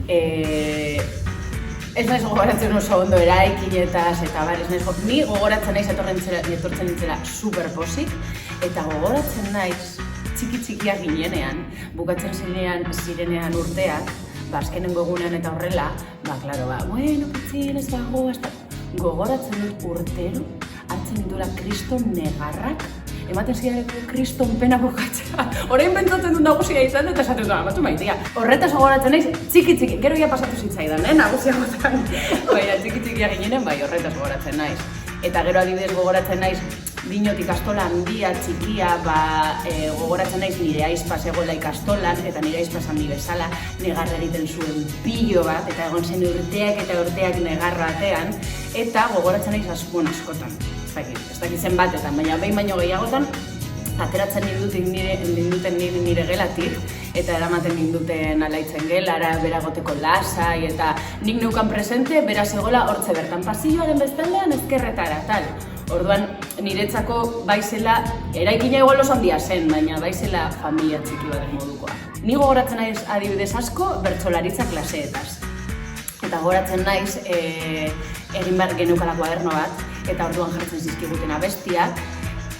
Ez naiz gogoratzen oso ondo eraikinetaz eta bar, ez naiz ni gogoratzen naiz etortzen nintzela superposik, eta gogoratzen naiz txikiak ginenean, bukatzen zirenean urteak, azkenengo egunean eta horrela, bueno, pitzin, ez dago, gogoratzen dut urtero, hartzen dutela kriston negarrak, ematen zidareko kriston pena bukatzea. Orain pentsatzen dut nagusia izan eta esaten dut, batu maitea. Horretaz gogoratzen naiz, txiki, gero ja pasatu zitzaidan, nagusia gotan. Baina txiki ginenen, bai, horretaz gogoratzen naiz. Eta gero adibidez gogoratzen naiz, dinot ikastola handia, txikia, gogoratzen naiz nire aizpa zegoela ikastolan, eta nire aizpa handi bezala, negarra egiten zuen pilo bat, eta egon zen urteak eta urteak negarra batean, eta gogoratzen naiz askotan. Ez dakit zenbatetan, baina behin baino gehiagotan, ateratzen ninduten nire gelatik, eta eramaten ninduten alaitzen gelara, beragoteko lasai, eta nik neukan presente, bera zegoela hortze bertan pasilloaren bestaldean ezkerretara, tal. Orduan, niretzako baizela, eraikina igual oso handia zen, baina baizela familia txiki baten modukoa. Ni gogoratzen naiz adibidez asko bertsolaritza klaseetaz. Eta gogoratzen naiz, egin behar geneukala kuaderno bat, eta orduan jartzen zizkiguten abestiak,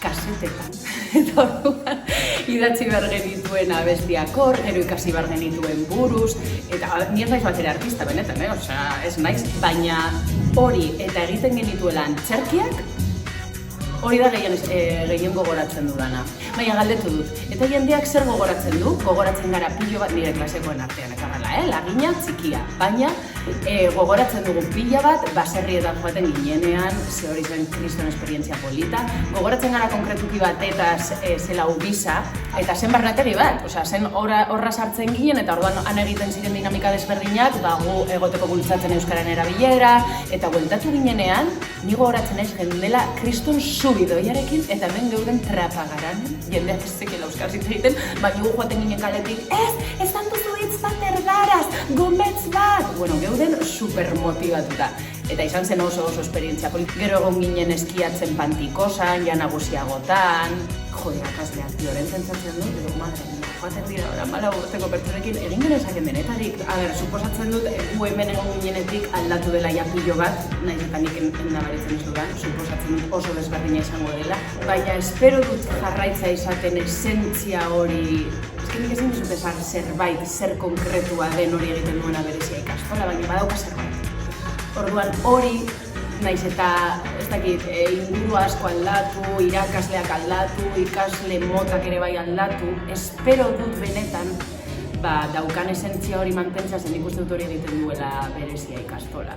kasetetan. Eta orduan, idatzi behar genituen abestiak hor, gero ikasi behar genituen buruz, eta ni ez naiz bat ere artista benetan, ez naiz, baina hori eta egiten genituela antzerkiak, hori da gehien gogoratzen dudana. Baina galdetu dut, eta jendeak zer gogoratzen du? Gogoratzen gara pilo bat nire klasekoen artean, eta gala, lagina txikia. Baina gogoratzen dugu pila bat, baserrietan joaten ginenean, ze hori zen kriston esperientzia polita. Gogoratzen gara konkretuki batetaz zela ubisa, eta zen barnategi bat, zen horra sartzen ginen, eta orduan han egiten ziren dinamika desberdinak, gu egoteko bultzatzen euskaren erabilera, eta bueltatu ginenean, ni gogoratzen naiz jendela kriston subidoiarekin, eta hemen geuden trapagaran, jendeak ez zekela euskaraz hitz egiten, baina gu joaten ginen kaletik, esan duzu hitz bat erdaraz, gometz bat! Bueno, geuden supermotibatuta. Eta izan zen oso esperientzia politik. Gero egon ginen eskiatzen Pantikosan, ja nagusiagotan. Akasleak, dioren zentzatzen dut, edo madre, joaten dira, oran bala urteko pertsonekin, egin genezaken denetarik. Suposatzen dut, gu hemen egon ginenetik aldatu dela ja pilo bat, nahiz eta nik nabaritzen ez dudan, suposatzen dut oso desberdina izango dela. Baina espero dut jarraitza izaten esentzia hori, nik ezin dizut esan zerbait, zer konkretua den hori egiten duena berezia ikastola, baina badauka zerbait. Orduan hori, naiz eta ez dakit, inguru asko aldatu, irakasleak aldatu, ikasle motak ere bai aldatu, espero dut benetan daukan esentzia hori mantentzea, zen ikuste dut hori egiten duela berezia ikastola.